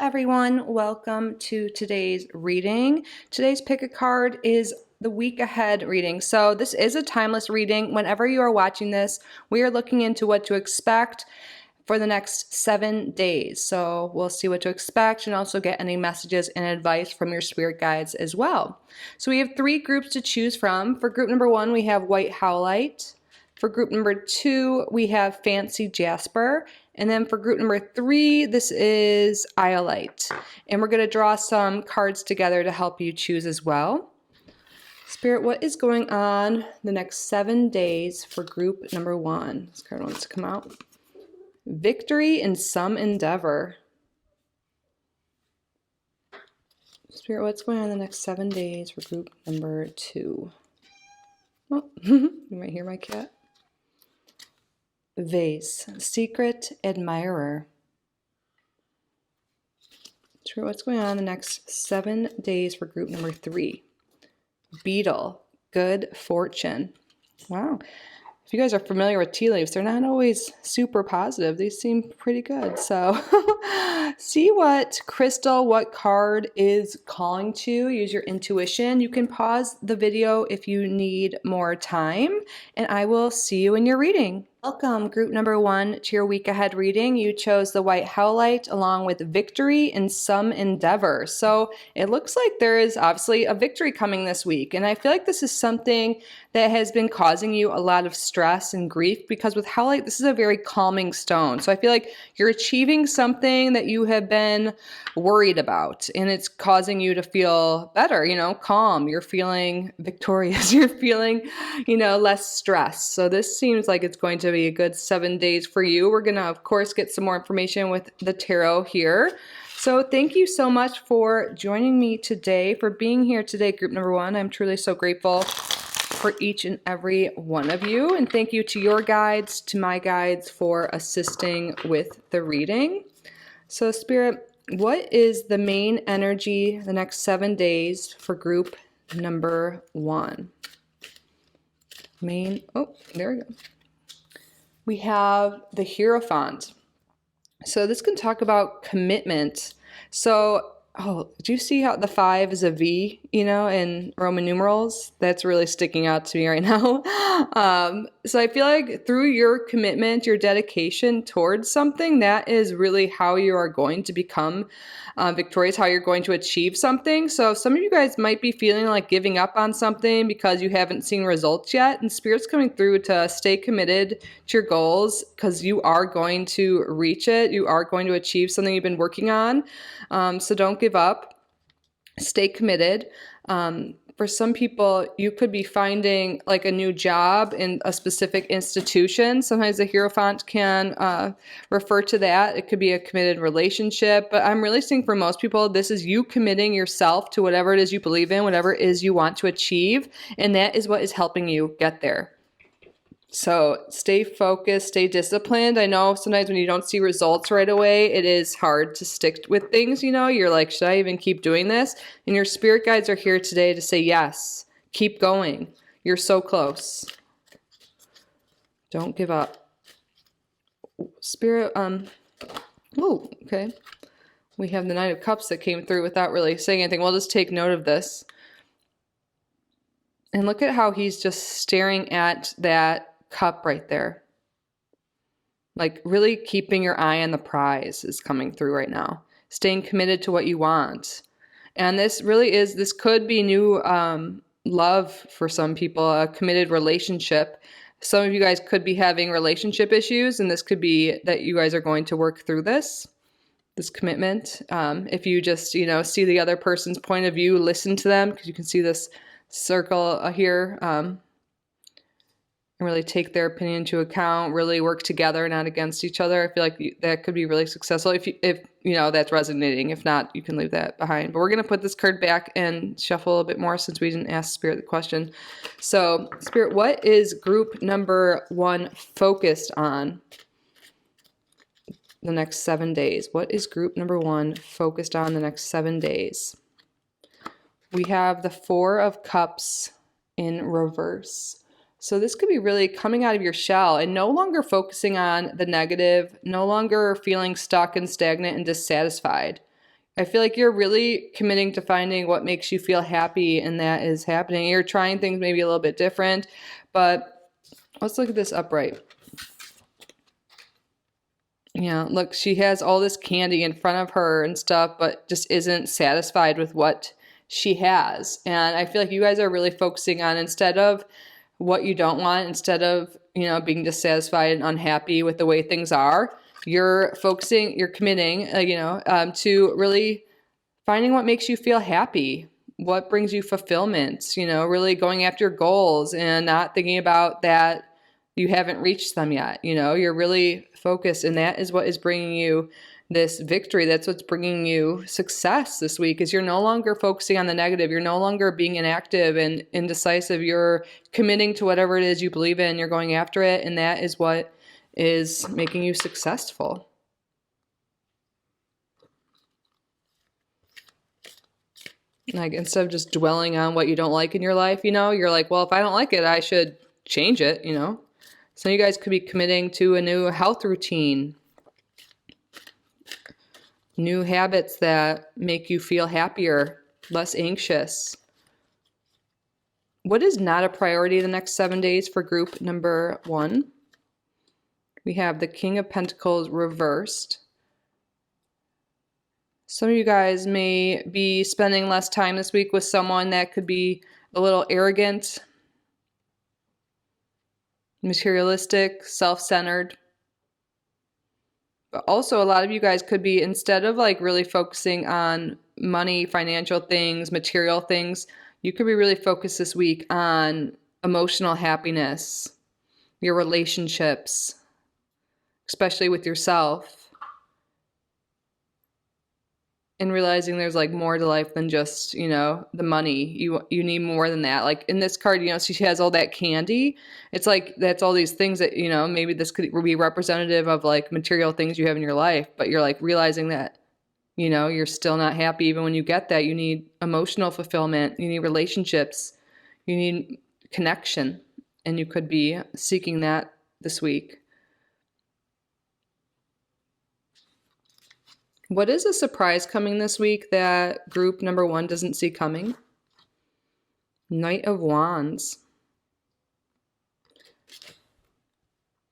everyone, welcome to today's reading. Today's pick a card is the week ahead reading. So this is a timeless reading. Whenever you are watching this, we are looking into what to expect for the next 7 days. So we'll see what to expect and also get any messages and advice from your spirit guides as well. So we have 3 groups to choose from. For group number 1, we have White Howlite. For group number 2, we have Fancy Jasper. And then for group number 3, this is Iolite. And we're going to draw some cards together to help you choose as well. Spirit, what is going on the next 7 days for group number 1? This card wants to come out. Victory in some endeavor. Spirit, what's going on the next 7 days for group number 2? Oh, you might hear my cat. Vase, secret admirer. Spirit, what's going on the next 7 days for group number 3? Beetle, good fortune. Wow. If you guys are familiar with tea leaves, they're not always super positive. They seem pretty good. So see what crystal, what card is calling to. Use your intuition. You can pause the video if you need more time, and I will see you in your reading. Welcome, group number 1, to your week ahead reading. You chose the White Howlite along with Victory in some endeavor. So it looks like there is obviously a victory coming this week. And I feel like this is something that has been causing you a lot of stress and grief, because with Howlite, this is a very calming stone. So I feel like you're achieving something that you have been worried about, and it's causing you to feel better, calm. You're feeling victorious. You're feeling, less stress. So this seems like it's going to be a good 7 days for you. We're going to, of course, get some more information with the tarot here. So thank you so much for joining me today, for being here today, group number 1. I'm truly so grateful for each and every one of you. And thank you to your guides, to my guides, for assisting with the reading. So Spirit, what is the main energy the next 7 days for group number 1? Oh, there we go. We have the Hierophant. So this can talk about commitment. So, do you see how the 5 is a V, in Roman numerals? That's really sticking out to me right now. So I feel like through your commitment, your dedication towards something, that is really how you are going to become victorious, how you're going to achieve something. So some of you guys might be feeling like giving up on something because you haven't seen results yet, and Spirit's coming through to stay committed to your goals, because you are going to reach it. You are going to achieve something you've been working on. So don't give up. Stay committed. For some people, you could be finding like a new job in a specific institution. Sometimes the Hierophant can refer to that. It could be a committed relationship, but I'm really seeing for most people, this is you committing yourself to whatever it is you believe in, whatever it is you want to achieve, and that is what is helping you get there. So stay focused, stay disciplined. I know sometimes when you don't see results right away, it is hard to stick with things, You're like, should I even keep doing this? And your spirit guides are here today to say, yes, keep going. You're so close. Don't give up. Spirit, okay. We have the Knight of Cups that came through without really saying anything. We'll just take note of this. And look at how he's just staring at that cup right there. Like really keeping your eye on the prize is coming through right now. Staying committed to what you want. And this could be new love for some people, a committed relationship. Some of you guys could be having relationship issues, and this could be that you guys are going to work through this commitment. If you just, see the other person's point of view, listen to them, because you can see this circle here, and really take their opinion into account, really work together, not against each other. I feel like that could be really successful if that's resonating. If not, you can leave that behind. But we're going to put this card back and shuffle a bit more since we didn't ask Spirit the question. So Spirit, what is group number 1 focused on the next 7 days? What is group number 1 focused on the next 7 days? We have the 4 of Cups in reverse. So this could be really coming out of your shell and no longer focusing on the negative, no longer feeling stuck and stagnant and dissatisfied. I feel like you're really committing to finding what makes you feel happy, and that is happening. You're trying things maybe a little bit different, but let's look at this upright. Yeah, look, she has all this candy in front of her and stuff, but just isn't satisfied with what she has. And I feel like you guys are really focusing on, instead of what you don't want, instead of, being dissatisfied and unhappy with the way things are, you're focusing, you're committing, to really finding what makes you feel happy, what brings you fulfillment, really going after your goals and not thinking about that you haven't reached them yet. You're really focused, and that is what is bringing you this victory. That's what's bringing you success this week, is you're no longer focusing on the negative. You're no longer being inactive and indecisive. You're committing to whatever it is you believe in. You're going after it, and that is what is making you successful. Like, instead of just dwelling on what you don't like in your life, you're like, well, if I don't like it, I should change it, So you guys could be committing to a new health routine, new habits that make you feel happier, less anxious. What is not a priority the next 7 days for group number 1? We have the King of Pentacles reversed. Some of you guys may be spending less time this week with someone that could be a little arrogant, materialistic, self-centered. But also a lot of you guys could be, instead of like really focusing on money, financial things, material things, you could be really focused this week on emotional happiness, your relationships, especially with yourself. And realizing there's like more to life than just, the money. You need more than that. Like in this card, she has all that candy. It's like, that's all these things that, maybe this could be representative of like material things you have in your life, but you're like realizing that, you're still not happy even when you get that. You need emotional fulfillment. You need relationships. You need connection. And you could be seeking that this week. What is a surprise coming this week that group number 1 doesn't see coming? Knight of Wands.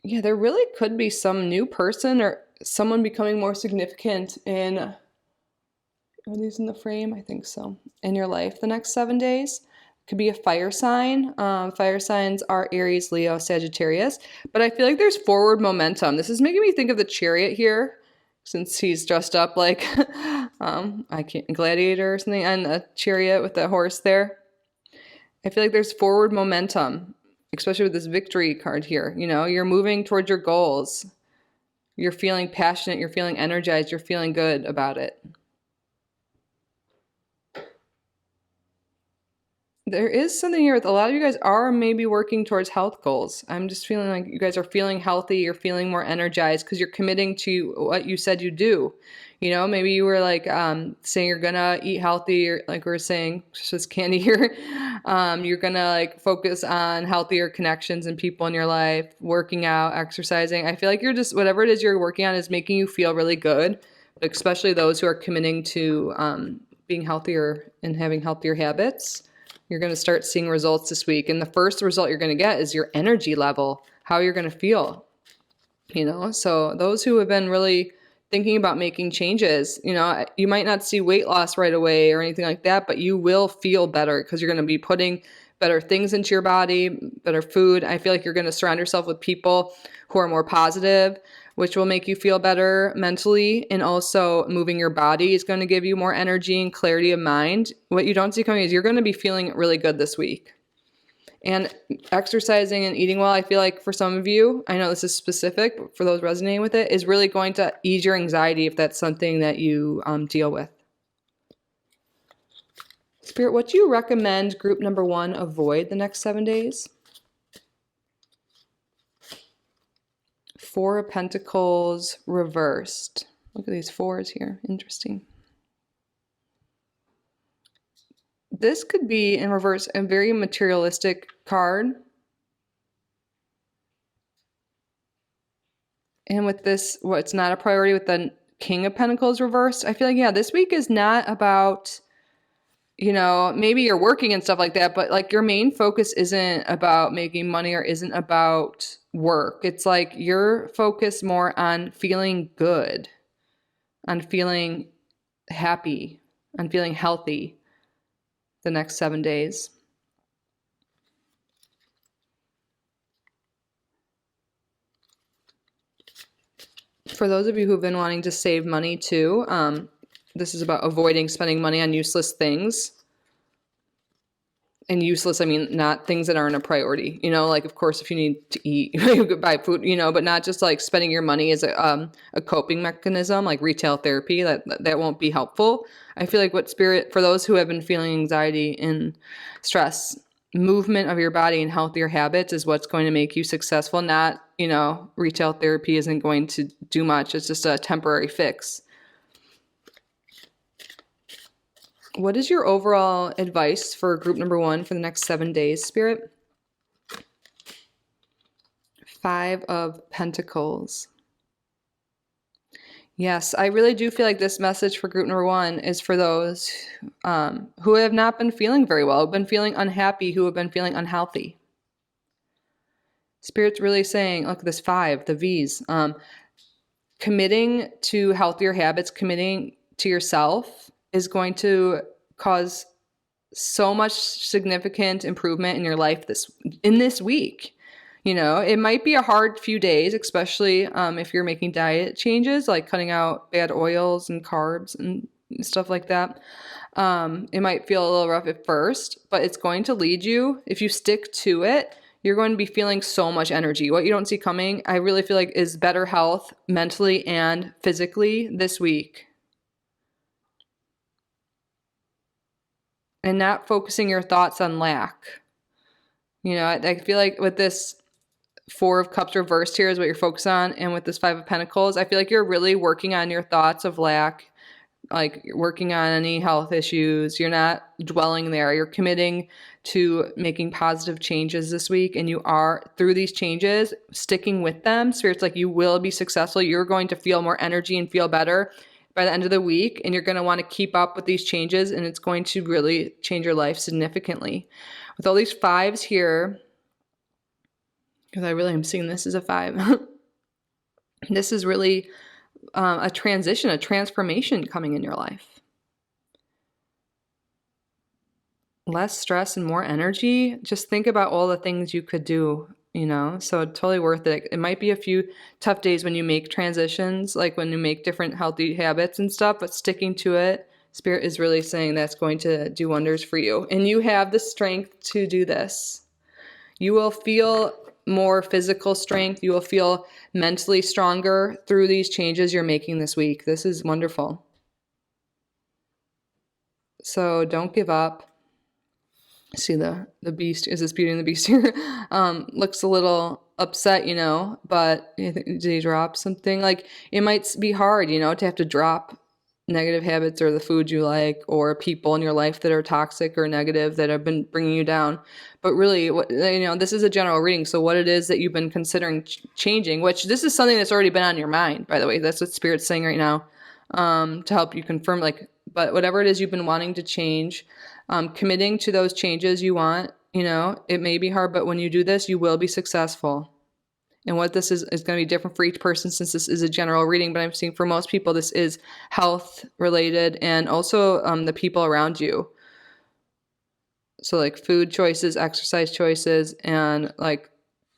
Yeah, there really could be some new person or someone becoming more significant in, are these in the frame? I think so. In your life the next 7 days. Could be a fire sign. Fire signs are Aries, Leo, Sagittarius. But I feel like there's forward momentum. This is making me think of the Chariot here, since he's dressed up like gladiator or something, and a chariot with a horse there. I feel like there's forward momentum, especially with this victory card here. You're moving towards your goals. You're feeling passionate. You're feeling energized. You're feeling good about it. There is something here with a lot of you guys are maybe working towards health goals. I'm just feeling like you guys are feeling healthy. You're feeling more energized because you're committing to what you said you do. Maybe you were like saying you're gonna eat healthy, or like we were saying, just candy here. You're gonna like focus on healthier connections and people in your life, working out, exercising. I feel like you're just, whatever it is you're working on is making you feel really good, especially those who are committing to being healthier and having healthier habits. You're going to start seeing results this week. And the first result you're going to get is your energy level, how you're going to feel. So those who have been really thinking about making changes, you might not see weight loss right away or anything like that, but you will feel better because you're going to be putting better things into your body, better food. I feel like you're going to surround yourself with people who are more positive, which will make you feel better mentally. And also moving your body is going to give you more energy and clarity of mind. What you don't see coming is you're going to be feeling really good this week. And exercising and eating well, I feel like for some of you, I know this is specific, but for those resonating with it, is really going to ease your anxiety if that's something that you deal with. Spirit, what do you recommend group number 1 avoid the next 7 days? 4 of Pentacles reversed. Look at these 4s here. Interesting. This could be in reverse a very materialistic card. And with this, it's not a priority with the King of Pentacles reversed. I feel like, yeah, this week is not about, you know, maybe you're working and stuff like that, but like your main focus isn't about making money or isn't about work. It's like you're focused more on feeling good, on feeling happy, on feeling healthy the next 7 days. For those of you who've been wanting to save money too, this is about avoiding spending money on useless things. And useless, I mean, not things that aren't a priority. You know, like, of course, if you need to eat, you could buy food, you know, but not just like spending your money as a coping mechanism, like retail therapy, that won't be helpful. I feel like what Spirit, for those who have been feeling anxiety and stress, movement of your body and healthier habits is what's going to make you successful. Not, you know, retail therapy isn't going to do much. It's just a temporary fix. What is your overall advice for group number 1 for the next 7 days, Spirit? 5 of Pentacles. Yes, I really do feel like this message for group number 1 is for those who have not been feeling very well, who've been feeling unhappy, who have been feeling unhealthy. Spirit's really saying, look, this 5, the V's, committing to healthier habits, committing to yourself is going to cause so much significant improvement in your life in this week. You know, it might be a hard few days, especially if you're making diet changes, like cutting out bad oils and carbs and stuff like that. It might feel a little rough at first, but it's going to lead you, if you stick to it, you're going to be feeling so much energy. What you don't see coming, I really feel like, is better health mentally and physically this week. And not focusing your thoughts on lack. You know, I feel like with this 4 of Cups reversed here is what you're focused on. And with this 5 of Pentacles, I feel like you're really working on your thoughts of lack, like you're working on any health issues. You're not dwelling there. You're committing to making positive changes this week. And you are, through these changes, sticking with them. Spirit's like, you will be successful. You're going to feel more energy and feel better by the end of the week, and you're going to want to keep up with these changes, and it's going to really change your life significantly. With all these 5s here, because I really am seeing this as a 5, this is really a transition, a transformation coming in your life. Less stress and more energy. Just think about all the things you could do, you know, so totally worth it. It might be a few tough days when you make transitions, like when you make different healthy habits and stuff, but sticking to it, Spirit is really saying that's going to do wonders for you. And you have the strength to do this. You will feel more physical strength. You will feel mentally stronger through these changes you're making this week. This is wonderful. So don't give up. See the beast, is this Beauty and the Beast here? Looks a little upset, you know, but did he drop something? Like, it might be hard, you know, to have to drop negative habits or the food you like or people in your life that are toxic or negative that have been bringing you down. But really, what, you know, this is a general reading. So what it is that you've been considering changing, which this is something that's already been on your mind, by the way. That's what Spirit's saying right now, to help you confirm, like, but whatever it is you've been wanting to change, committing to those changes you want, you know, it may be hard, but when you do this, you will be successful. And what this is going to be different for each person, since this is a general reading, but I'm seeing for most people, this is health related and also the people around you. So like food choices, exercise choices, and like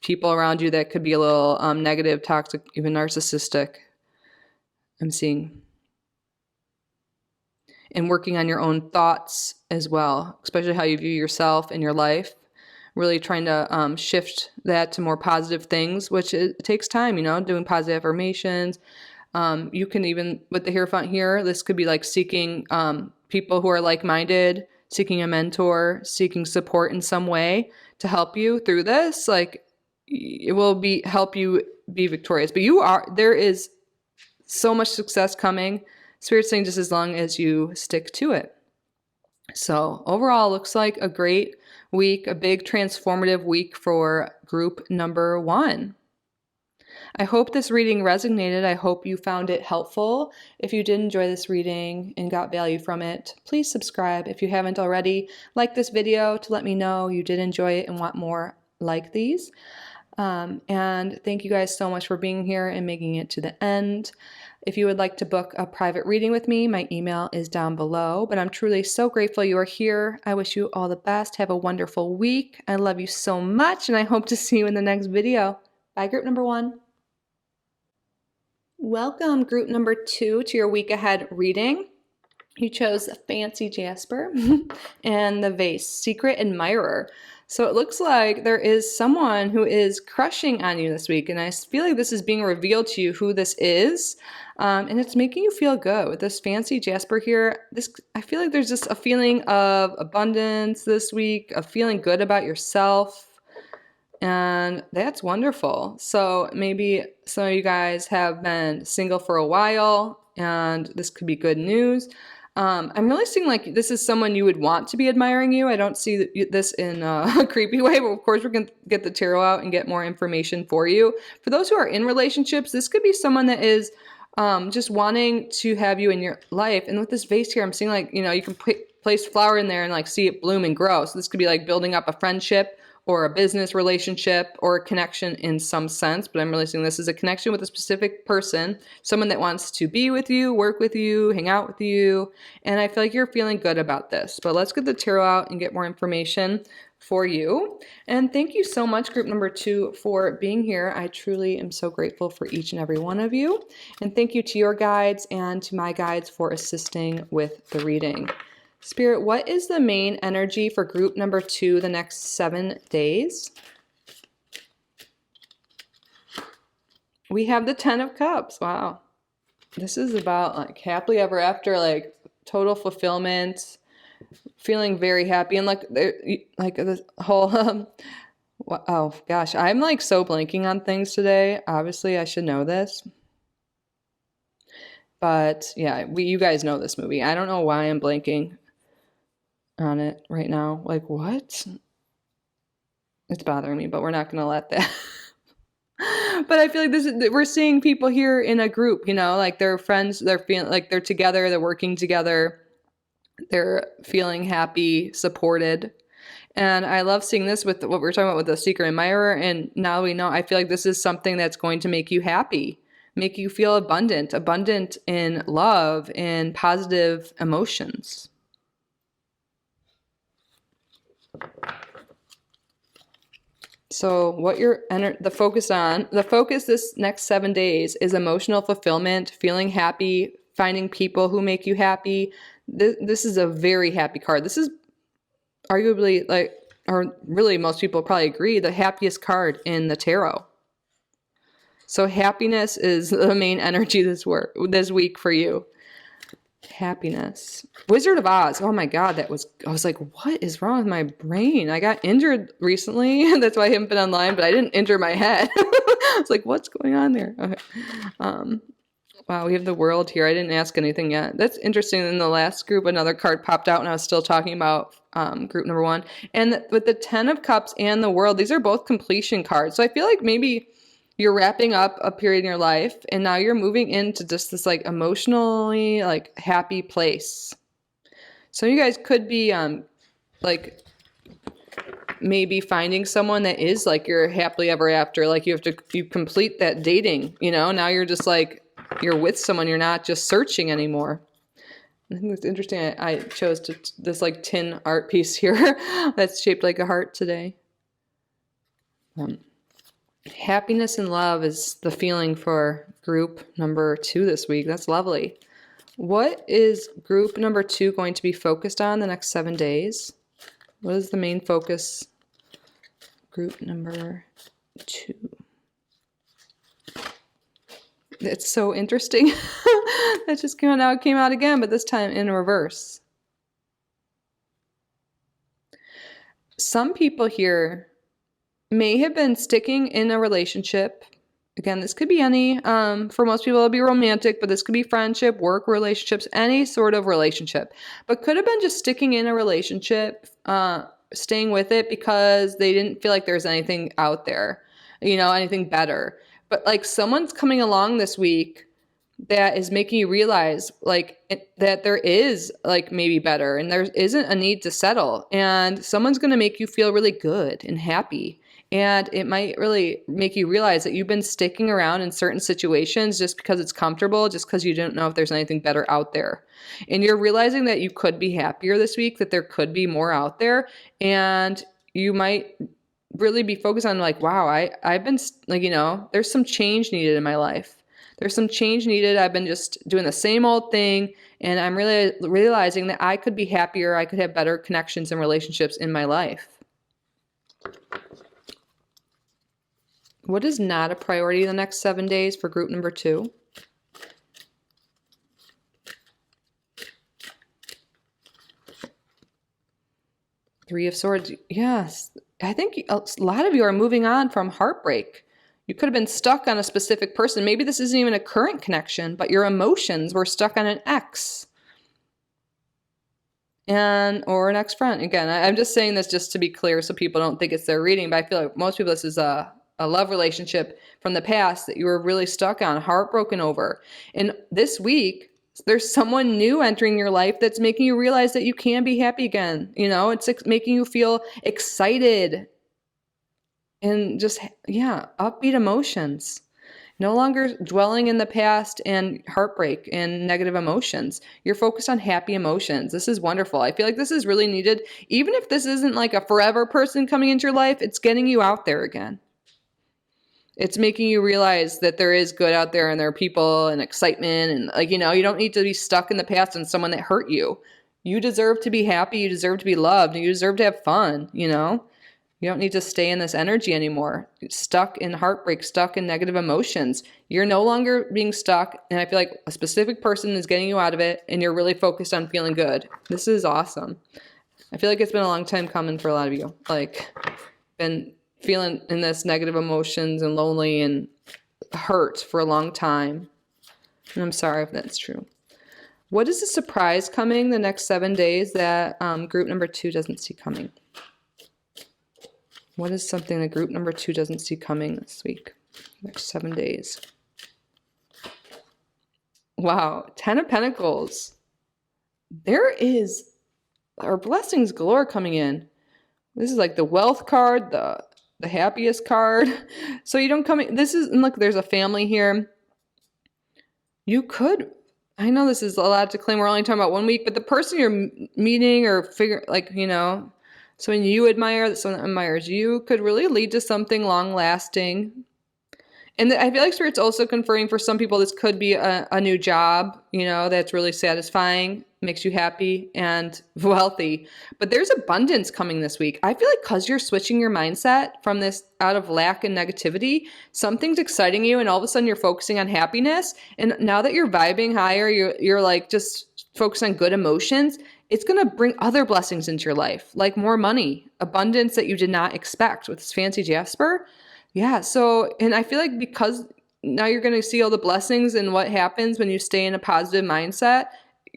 people around you that could be a little negative, toxic, even narcissistic. I'm seeing. And working on your own thoughts as well, especially how you view yourself and your life. Really trying to shift that to more positive things, which it takes time, you know, doing positive affirmations. You can even, with the Hierophant here, this could be like seeking people who are like-minded, seeking a mentor, seeking support in some way to help you through this. Like, it will help you be victorious. But there is so much success coming. Spirit's saying just as long as you stick to it. So overall, looks like a great week, a big transformative week for group number 1. I hope this reading resonated. I hope you found it helpful. If you did enjoy this reading and got value from it, please subscribe. If you haven't already, like this video to let me know you did enjoy it and want more like these. And thank you guys so much for being here and making it to the end. If you would like to book a private reading with me, my email is down below. But I'm truly so grateful you are here. I wish you all the best. Have a wonderful week. I love you so much, and I hope to see you in the next video. Bye, group number 1. Welcome, group number 2, to your week ahead reading. You chose Fancy Jasper and the vase, Secret Admirer. So it looks like there is someone who is crushing on you this week, and I feel like this is being revealed to you who this is, and it's making you feel good. With this Fancy Jasper here, I feel like there's just a feeling of abundance this week, of feeling good about yourself, and that's wonderful. So maybe some of you guys have been single for a while, and this could be good news. I'm really seeing like this is someone you would want to be admiring you. I don't see this in a creepy way, but of course we're going to get the tarot out and get more information for you. For those who are in relationships, this could be someone that is just wanting to have you in your life. And with this vase here, I'm seeing like, you can place flower in there and like see it bloom and grow. So this could be like building up a friendship or a business relationship or a connection in some sense, but I'm really seeing this as a connection with a specific person, someone that wants to be with you, work with you, hang out with you, and I feel like you're feeling good about this. But let's get the tarot out and get more information for you. And thank you so much, group number 2, for being here. I truly am so grateful for each and every one of you. And thank you to your guides and to my guides for assisting with the reading. Spirit, what is the main energy for group number 2 the next 7 days? We have the 10 of Cups. Wow. This is about like happily ever after, like total fulfillment, feeling very happy. And like the whole, oh gosh, I'm like so blanking on things today. Obviously, I should know this. But yeah, you guys know this movie. I don't know why I'm blanking on it right now. Like, what? It's bothering me, but we're not going to let that. But I feel like we're seeing people here in a group, like they're friends, they're feeling like they're together, they're working together, they're feeling happy, supported. And I love seeing this with what we're talking about with the Secret Admirer. And now we know, I feel like this is something that's going to make you happy, make you feel abundant in love and positive emotions. So what the focus this next 7 days is emotional fulfillment, feeling happy, finding people who make you happy. This is a very happy card. This is arguably or really most people probably agree, the happiest card in the tarot. So happiness is the main energy this week for you. Happiness. Wizard of Oz. Oh my God, I was like, what is wrong with my brain? I got injured recently. That's why I haven't been online, but I didn't injure my head. I was like, what's going on there? Okay. Wow, we have the World here. I didn't ask anything yet. That's interesting. In the last group, another card popped out and I was still talking about group number 1. And with the 10 of Cups and the World, these are both completion cards. So I feel like maybe you're wrapping up a period in your life and now you're moving into just this like emotionally like happy place. So you guys could be like maybe finding someone that is like your happily ever after. Like you complete that dating, now you're just like, you're with someone, you're not just searching anymore. I think it's interesting. I chose this like tin art piece here that's shaped like a heart today. Happiness and love is the feeling for group number 2 this week. That's lovely. What is group number 2 going to be focused on the next 7 days? What is the main focus? Group number 2. It's so interesting. That just came out. Now it came out again, but this time in reverse. Some people here may have been sticking in a relationship. Again, this could be any. For most people, it'll be romantic, but this could be friendship, work relationships, any sort of relationship. But could have been just sticking in a relationship, staying with it because they didn't feel like there's anything out there, anything better. But like someone's coming along this week that is making you realize like that there is like maybe better and there isn't a need to settle, and someone's going to make you feel really good and happy, and it might really make you realize that you've been sticking around in certain situations just because it's comfortable, just because you don't know if there's anything better out there, and you're realizing that you could be happier this week, that there could be more out there, and you might really be focused on like, wow, I've been like, there's some change needed in my life. There's some change needed. I've been just doing the same old thing, and I'm really realizing that I could be happier. I could have better connections and relationships in my life. What is not a priority the next 7 days for group number 2? Three of Swords. Yes. I think a lot of you are moving on from heartbreak. You could have been stuck on a specific person. Maybe this isn't even a current connection, but your emotions were stuck on an ex. Or an ex-friend. Again, I'm just saying this just to be clear so people don't think it's their reading, but I feel like most people, this is a love relationship from the past that you were really stuck on, heartbroken over. And this week, there's someone new entering your life that's making you realize that you can be happy again. It's making you feel excited and just, upbeat emotions. No longer dwelling in the past and heartbreak and negative emotions. You're focused on happy emotions. This is wonderful. I feel like this is really needed. Even if this isn't like a forever person coming into your life, it's getting you out there again. It's making you realize that there is good out there and there are people and excitement and like, you don't need to be stuck in the past and someone that hurt you. You deserve to be happy. You deserve to be loved. You deserve to have fun, You don't need to stay in this energy anymore. Stuck in heartbreak, stuck in negative emotions. You're no longer being stuck, and I feel like a specific person is getting you out of it, and you're really focused on feeling good. This is awesome. I feel like it's been a long time coming for a lot of you. Like, been feeling in this negative emotions and lonely and hurt for a long time. And I'm sorry if that's true. What is the surprise coming the next 7 days that group number 2 doesn't see coming? What is something that group number 2 doesn't see coming this week? Next 7 days. Wow. 10 of Pentacles. There are blessings galore coming in. This is like the wealth card, the happiest card. So you don't come in. And look, there's a family here. I know this is a lot to claim. We're only talking about 1 week, but the person you're meeting or someone you admire, that someone that admires you, could really lead to something long lasting. And I feel like Spirit's also conferring for some people, this could be a new job, that's really satisfying, makes you happy and wealthy. But there's abundance coming this week. I feel like because you're switching your mindset from this out of lack and negativity, something's exciting you and all of a sudden you're focusing on happiness. And now that you're vibing higher, you're like just focused on good emotions, it's going to bring other blessings into your life, like more money, abundance that you did not expect with this fancy Jasper. Yeah. So, and I feel like because now you're going to see all the blessings and what happens when you stay in a positive mindset,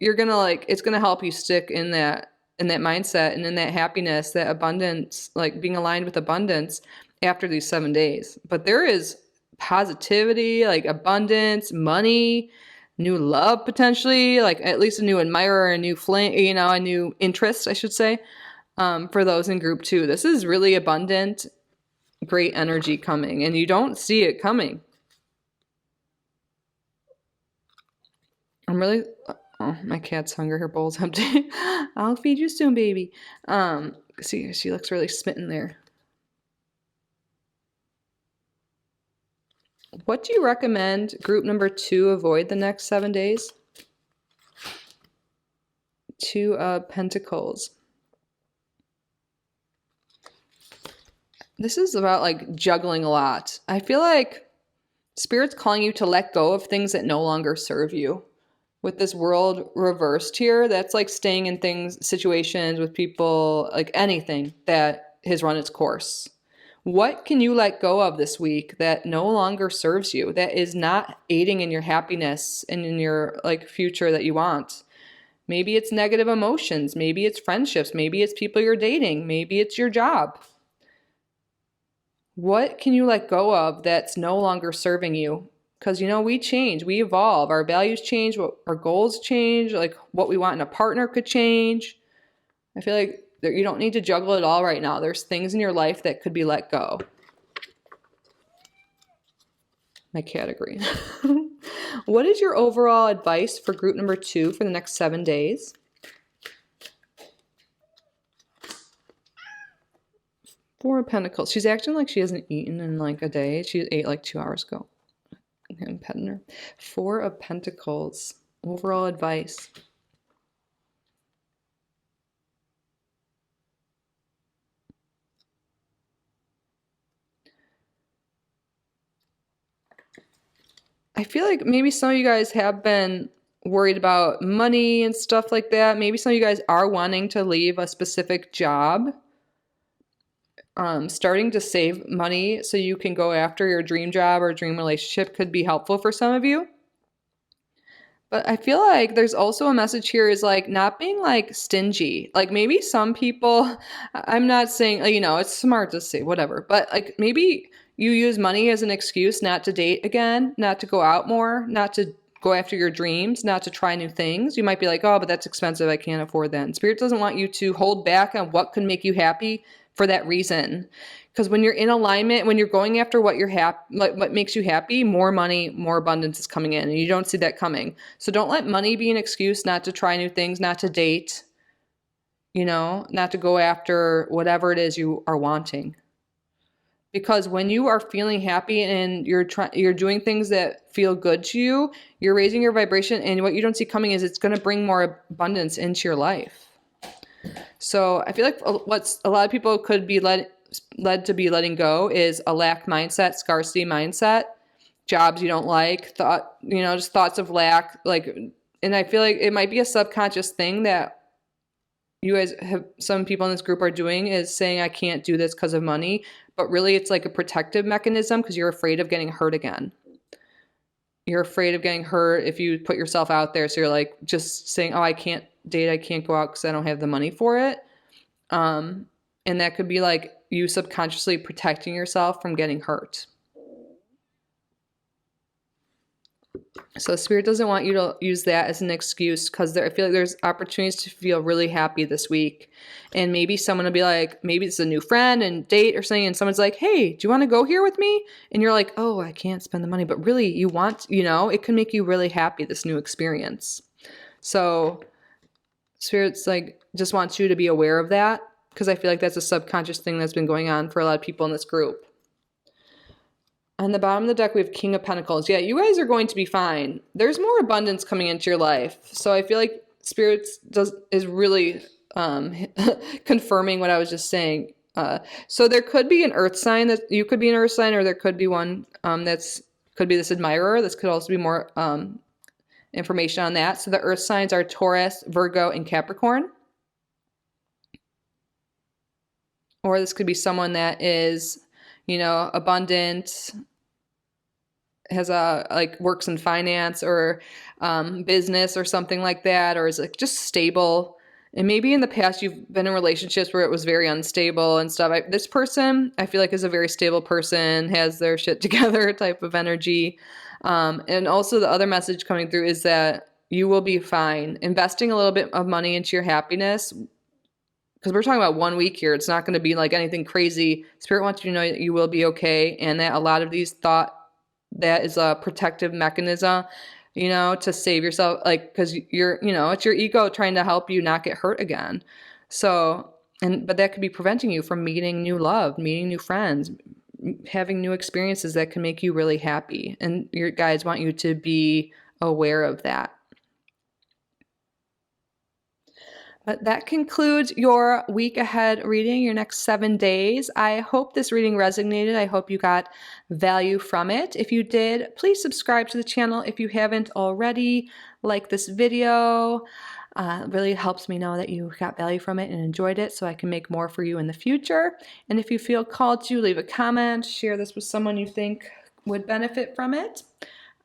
you're going to it's going to help you stick in that mindset and in that happiness, that abundance, like being aligned with abundance after these 7 days. But there is positivity, like abundance, money, new love potentially, like at least a new admirer, a new flame, a new interest, I should say, for those in group 2. This is really abundant, great energy coming, and you don't see it coming. Oh, my cat's hungry. Her bowl's empty. I'll feed you soon, baby. See, she looks really smitten there. What do you recommend group number 2 avoid the next 7 days? 2 of Pentacles. This is about like juggling a lot. I feel like Spirit's calling you to let go of things that no longer serve you. With this world reversed here, that's like staying in situations with people, like anything that has run its course. What can you let go of this week that no longer serves you, that is not aiding in your happiness and in your future that you want? Maybe it's negative emotions. Maybe it's friendships. Maybe it's people you're dating. Maybe it's your job. What can you let go of that's no longer serving you? Because, you know, we change, we evolve, our values change, what our goals change, like what we want in a partner could change. I feel like you don't need to juggle it all right now. There's things in your life that could be let go. My category. What is your overall advice for group number 2 for the next 7 days? Four of Pentacles. She's acting like she hasn't eaten in like a day. She ate like 2 hours ago. I'm petting her. Four of Pentacles. Overall advice. I feel like maybe some of you guys have been worried about money and stuff like that. Maybe some of you guys are wanting to leave a specific job. Starting to save money so you can go after your dream job or dream relationship could be helpful for some of you. But I feel like there's also a message here is like not being like stingy. Like maybe some people, I'm not saying, you know, it's smart to say whatever, but like maybe you use money as an excuse not to date again, not to go out more, not to go after your dreams, not to try new things. You might be like, oh, but that's expensive. I can't afford that. And Spirit doesn't want you to hold back on what could make you happy for that reason. Because when you're in alignment, when you're going after what you're happy, like what makes you happy, more money, more abundance is coming in, and you don't see that coming. So don't let money be an excuse not to try new things, not to date, you know, not to go after whatever it is you are wanting. Because when you are feeling happy and you're doing things that feel good to you, you're raising your vibration, and what you don't see coming is it's going to bring more abundance into your life. So I feel like what's a lot of people could be led to be letting go is a lack mindset, scarcity mindset, jobs you don't like, just thoughts of lack. Like, and I feel like it might be a subconscious thing that you guys have, some people in this group are doing, is saying, I can't do this because of money. But really it's like a protective mechanism because you're afraid of getting hurt again. You're afraid of getting hurt if you put yourself out there. So you're like just saying, oh, I can't date, I can't go out because I don't have the money for it. And that could be like you subconsciously protecting yourself from getting hurt. So Spirit doesn't want you to use that as an excuse, because I feel like there's opportunities to feel really happy this week. And maybe someone will be like, maybe it's a new friend and date or something, and someone's like, hey, do you want to go here with me? And you're like, oh, I can't spend the money. But really you want, it can make you really happy, this new experience. So Spirit's like, just wants you to be aware of that, because I feel like that's a subconscious thing that's been going on for a lot of people in this group. On the bottom of the deck, we have King of Pentacles. Yeah, you guys are going to be fine. There's more abundance coming into your life. So I feel like Spirit is really confirming what I was just saying. So there could be an earth sign that you could be an earth sign, or there could be one could be this admirer. This could also be more information on that. So the earth signs are Taurus, Virgo, and Capricorn. Or this could be someone that is, abundant, has works in finance or business or something like that, or is like just stable. And maybe in the past you've been in relationships where it was very unstable and stuff. This person, I feel like, is a very stable person, has their shit together type of energy. And also the other message coming through is that you will be fine. Investing a little bit of money into your happiness, because we're talking about 1 week here. It's not going to be like anything crazy. Spirit wants you to know that you will be okay, and that a lot of these that is a protective mechanism, to save yourself, because you're, it's your ego trying to help you not get hurt again. So, but that could be preventing you from meeting new love, meeting new friends, having new experiences that can make you really happy. And your guides want you to be aware of that. But that concludes your week ahead reading, your next 7 days. I hope this reading resonated. I hope you got value from it. If you did, please subscribe to the channel if you haven't already. Like this video. It really helps me know that you got value from it and enjoyed it, so I can make more for you in the future. And if you feel called to, leave a comment, share this with someone you think would benefit from it.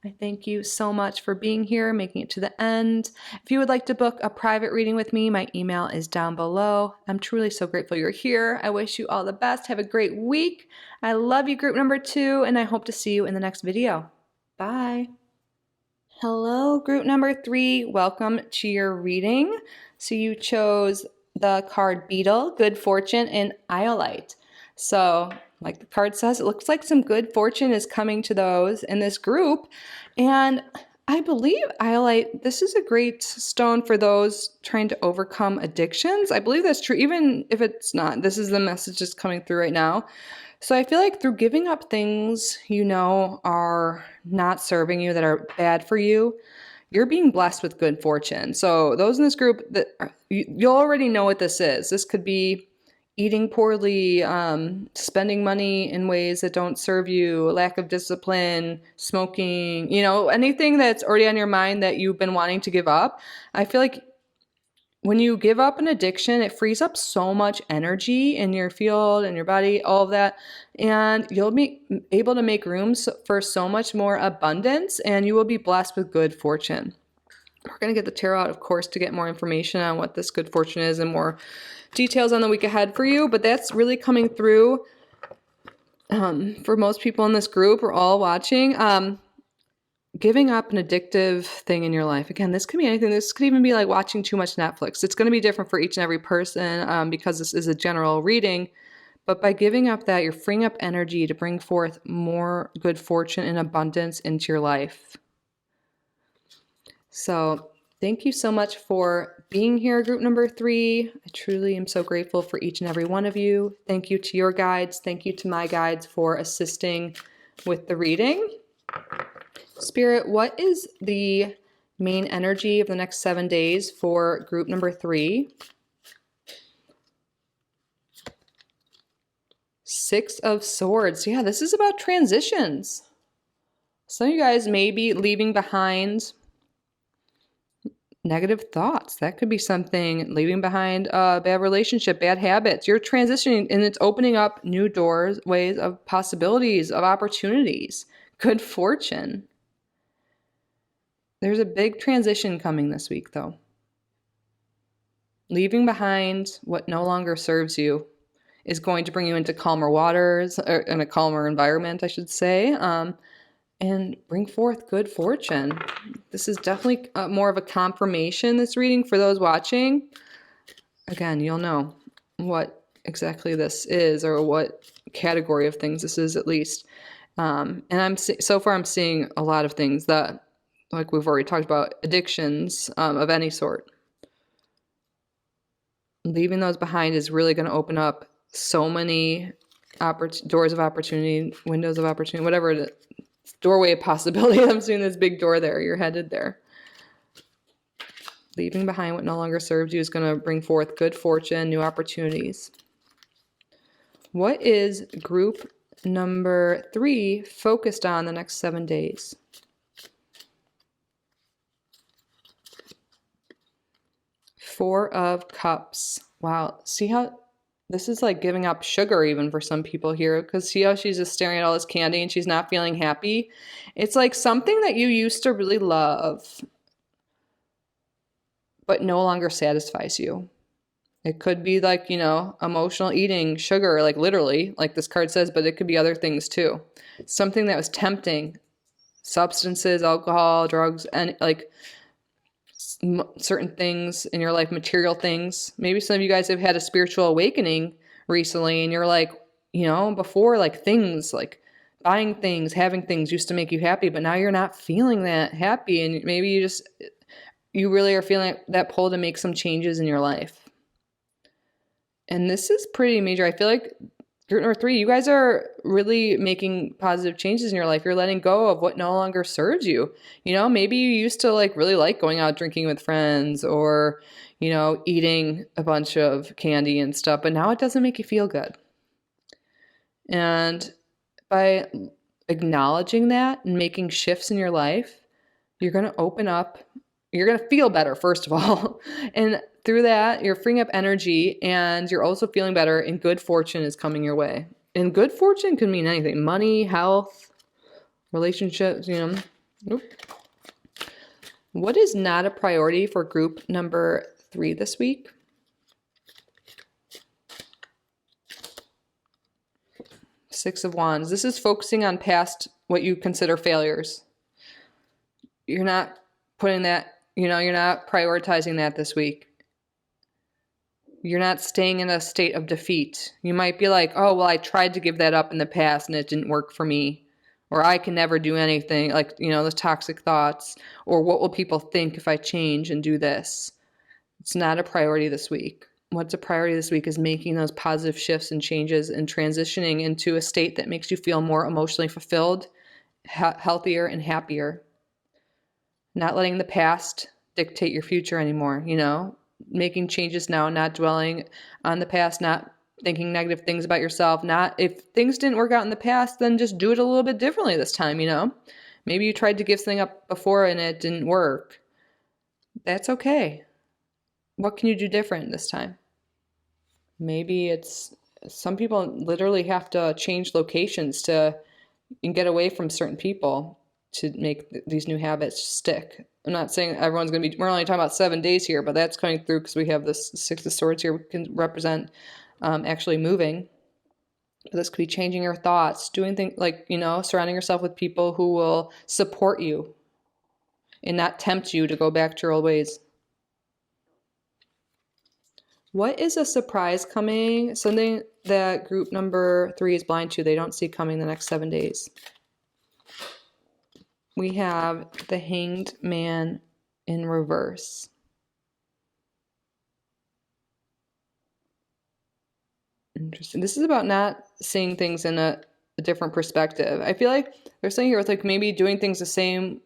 I thank you so much for being here, making it to the end. If you would like to book a private reading with me, my email is down below. I'm truly so grateful you're here. I wish you all the best. Have a great week. I love you, group number 2, and I hope to see you in the next video. Bye. Hello, group number 3. Welcome to your reading. So you chose the card Beetle, Good Fortune, and Iolite. So like the card says, it looks like some good fortune is coming to those in this group. And I believe Iolite, this is a great stone for those trying to overcome addictions. I believe that's true, even if it's not. This is the message that's coming through right now. So I feel like through giving up things you know are not serving you, that are bad for you, you're being blessed with good fortune. So those in this group, you'll already know what this is. This could be eating poorly, spending money in ways that don't serve you, lack of discipline, smoking, anything that's already on your mind that you've been wanting to give up. I feel like when you give up an addiction, it frees up so much energy in your field and your body, all of that. And you'll be able to make room for so much more abundance, and you will be blessed with good fortune. We're going to get the tarot out, of course, to get more information on what this good fortune is and more details on the week ahead for you. But that's really coming through for most people in this group. We're all watching. Giving up an addictive thing in your life. Again, this could be anything. This could even be like watching too much Netflix. It's going to be different for each and every person because this is a general reading. But by giving up that, you're freeing up energy to bring forth more good fortune and abundance into your life. So thank you so much for being here, group number 3. I truly am so grateful for each and every one of you. Thank you to your guides. Thank you to my guides for assisting with the reading. Spirit, what is the main energy of the next 7 days for group number 3? 6 of Swords. Yeah, this is about transitions. Some of you guys may be leaving behind negative thoughts. That could be something, leaving behind a bad relationship, bad habits. You're transitioning and it's opening up new doors, ways of possibilities, of opportunities, good fortune. There's a big transition coming this week, though. Leaving behind what no longer serves you is going to bring you into calmer waters, or in a calmer environment, I should say, and bring forth good fortune. This is definitely more of a confirmation, this reading, for those watching. Again, you'll know what exactly this is, or what category of things this is, at least. And so far I'm seeing a lot of things that, like we've already talked about, addictions of any sort. Leaving those behind is really going to open up so many doors of opportunity, windows of opportunity, whatever it is. Doorway of possibility. I'm seeing this big door there. You're headed there. Leaving behind what no longer serves you is going to bring forth good fortune, new opportunities. What is group number 3 focused on the next 7 days? 4 of Cups. Wow. See how this is like giving up sugar even for some people here, because see how she's just staring at all this candy and she's not feeling happy? It's like something that you used to really love, but no longer satisfies you. It could be like, emotional eating, sugar, like literally, like this card says, but it could be other things too. Something that was tempting, substances, alcohol, drugs, and like certain things in your life, material things. Maybe some of you guys have had a spiritual awakening recently and you're like, before, like things like buying things, having things used to make you happy, but now you're not feeling that happy, and maybe you really are feeling that pull to make some changes in your life. And this is pretty major. I feel like group number 3, you guys are really making positive changes in your life. You're letting go of what no longer serves you. Maybe you used to really like going out drinking with friends, or, eating a bunch of candy and stuff, but now it doesn't make you feel good. And by acknowledging that and making shifts in your life, you're going to open up, you're going to feel better, first of all. And through that, you're freeing up energy, and you're also feeling better, and good fortune is coming your way. And good fortune can mean anything: money, health, relationships, Nope. What is not a priority for group number 3 this week? Six of Wands. This is focusing on past what you consider failures. You're not putting that, you're not prioritizing that this week. You're not staying in a state of defeat. You might be like, oh, well, I tried to give that up in the past and it didn't work for me. Or I can never do anything, like, those toxic thoughts. Or what will people think if I change and do this? It's not a priority this week. What's a priority this week is making those positive shifts and changes and transitioning into a state that makes you feel more emotionally fulfilled, healthier, and happier. Not letting the past dictate your future anymore, making changes now, not dwelling on the past, not thinking negative things about yourself. Not if things didn't work out in the past, then just do it a little bit differently this time, Maybe you tried to give something up before and it didn't work. That's okay. What can you do different this time? Maybe it's some people literally have to change locations and get away from certain people to make these new habits stick. I'm not saying everyone's going to be, we're only talking about 7 days here, but that's coming through because we have this Six of Swords here can represent actually moving. This could be changing your thoughts, doing things like, surrounding yourself with people who will support you and not tempt you to go back to your old ways. What is a surprise coming? Something that group number 3 is blind to. They don't see coming the next 7 days. We have the Hanged Man in reverse. Interesting. This is about not seeing things in a different perspective. I feel like there's something here with like maybe doing things the same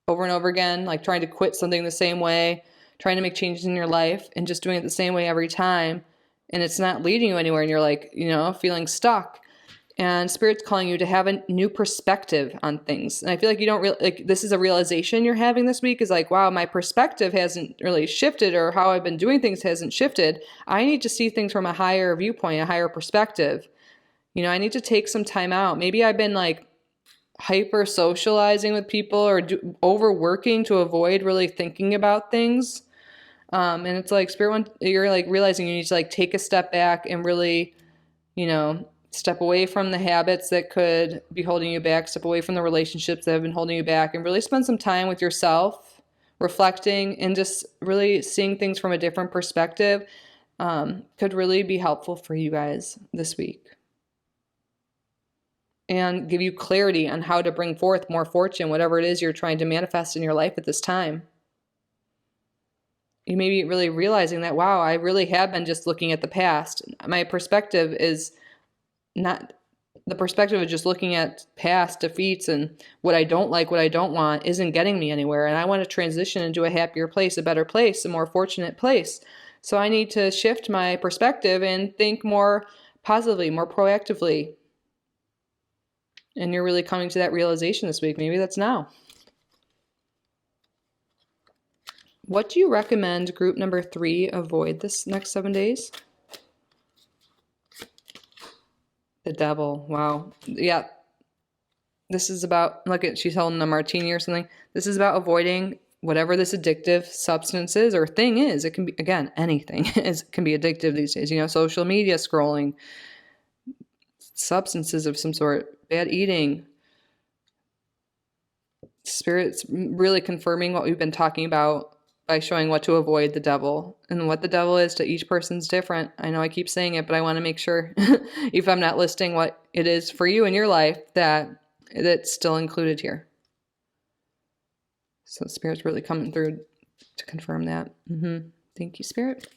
over and over again, like trying to quit something the same way, trying to make changes in your life and just doing it the same way every time. And it's not leading you anywhere. And you're like, feeling stuck. And Spirit's calling you to have a new perspective on things. And I feel like you don't this is a realization you're having this week is like, wow, my perspective hasn't really shifted, or how I've been doing things hasn't shifted. I need to see things from a higher viewpoint, a higher perspective. I need to take some time out. Maybe I've been like hyper socializing with people or overworking to avoid really thinking about things. And it's like you're like realizing you need to like take a step back and really, step away from the habits that could be holding you back, step away from the relationships that have been holding you back, and really spend some time with yourself, reflecting and just really seeing things from a different perspective could really be helpful for you guys this week. And give you clarity on how to bring forth more fortune, whatever it is you're trying to manifest in your life at this time. You may be really realizing that, wow, I really have been just looking at the past. My perspective is not the perspective of just looking at past defeats and what I don't like, what I don't want isn't getting me anywhere. And I want to transition into a happier place, a better place, a more fortunate place. So I need to shift my perspective and think more positively, more proactively. And you're really coming to that realization this week. Maybe that's now. What do you recommend group number 3 avoid this next 7 days? The Devil. Wow. Yeah. This is about, look at, she's holding a martini or something. This is about avoiding whatever this addictive substance is or thing is. It can be, again, anything can be addictive these days. Social media scrolling, substances of some sort, bad eating. Spirit's really confirming what we've been talking about by showing what to avoid, the devil. And what the devil is to each person's different. I know I keep saying it, but I want to make sure if I'm not listing what it is for you in your life, that it's still included here. So Spirit's really coming through to confirm that. Thank you, Spirit.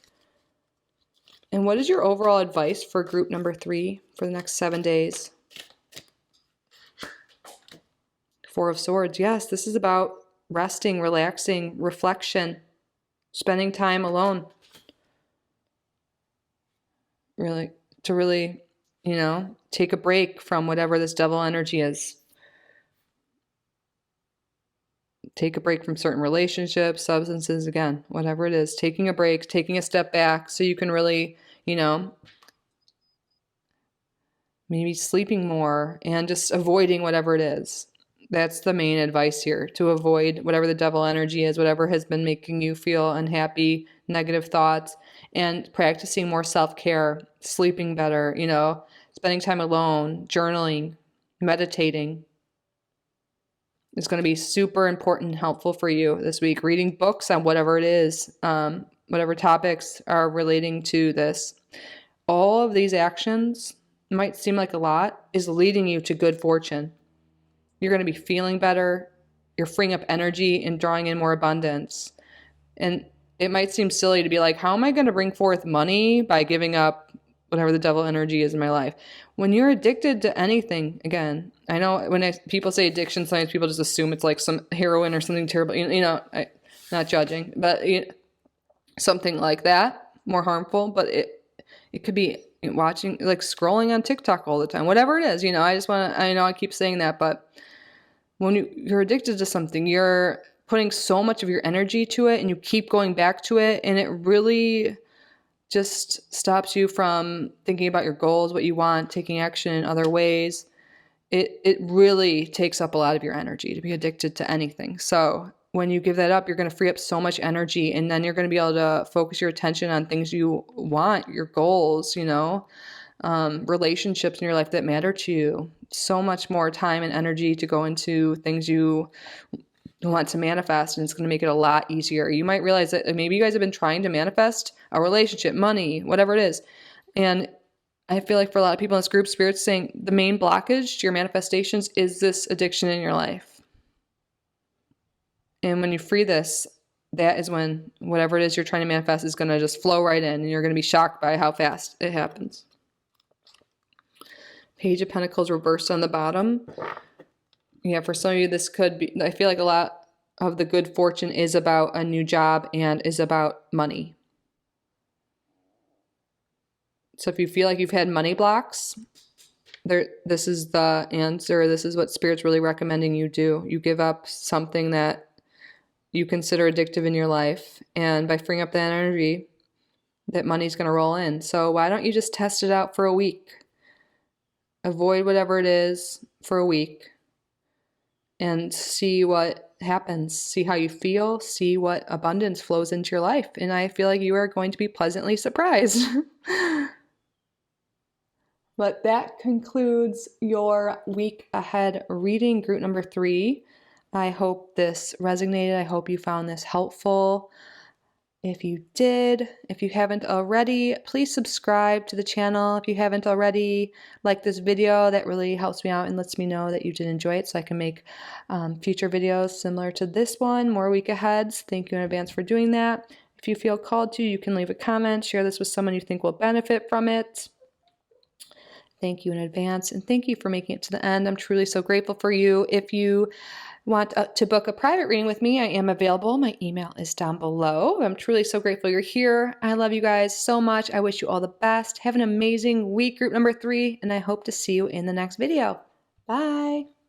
And what is your overall advice for group number 3 for the next 7 days? 4 of Swords. Yes, this is about resting, relaxing, reflection, spending time alone. Really, to really, take a break from whatever this devil energy is. Take a break from certain relationships, substances, again, whatever it is. Taking a break, taking a step back so you can really, maybe sleeping more and just avoiding whatever it is. That's the main advice here, to avoid whatever the devil energy is, whatever has been making you feel unhappy, negative thoughts, and practicing more self-care, sleeping better, spending time alone, journaling, meditating is going to be super important and helpful for you this week. Reading books on whatever it is, whatever topics are relating to this. All of these actions might seem like a lot, is leading you to good fortune. You're going to be feeling better. You're freeing up energy and drawing in more abundance. And it might seem silly to be like, how am I going to bring forth money by giving up whatever the devil energy is in my life? When you're addicted to anything, again, I know when people say addiction, sometimes people just assume it's like some heroin or something terrible. I'm not judging, but something like that, more harmful. But it could be watching, like scrolling on TikTok all the time, whatever it is. I know I keep saying that, but when you're addicted to something, you're putting so much of your energy to it and you keep going back to it, and it really just stops you from thinking about your goals, what you want, taking action in other ways. It really takes up a lot of your energy to be addicted to anything. So when you give that up, you're going to free up so much energy, and then you're going to be able to focus your attention on things you want, your goals, relationships in your life that matter to you. So much more time and energy to go into things you want to manifest, and it's going to make it a lot easier. You might realize that maybe you guys have been trying to manifest a relationship, money, whatever it is. And I feel like for a lot of people in this group, Spirit's saying the main blockage to your manifestations is this addiction in your life. And when you free this, that is when whatever it is you're trying to manifest is going to just flow right in, and you're going to be shocked by how fast it happens. Page of Pentacles reversed on the bottom. Yeah, for some of you, this could be, I feel like a lot of the good fortune is about a new job and is about money. So if you feel like you've had money blocks, this is the answer. This is what Spirit's really recommending you do. You give up something that you consider addictive in your life, and by freeing up that energy, that money's going to roll in. So why don't you just test it out for a week? Avoid whatever it is for a week and see what happens. See how you feel. See what abundance flows into your life. And I feel like you are going to be pleasantly surprised. But that concludes your week ahead reading, group number 3. I hope this resonated. I hope you found this helpful. If you did, if you haven't already, please subscribe to the channel. If you haven't already, like this video, that really helps me out and lets me know that you did enjoy it, so I can make future videos similar to this one, more week aheads. Thank you in advance for doing that. If you feel called to, you can leave a comment, share this with someone you think will benefit from it. Thank you in advance, and thank you for making it to the end. I'm truly so grateful for you. If you want to book a private reading with me, I am available. My email is down below. I'm truly so grateful you're here. I love you guys so much. I wish you all the best. Have an amazing week, group number 3, and I hope to see you in the next video. Bye.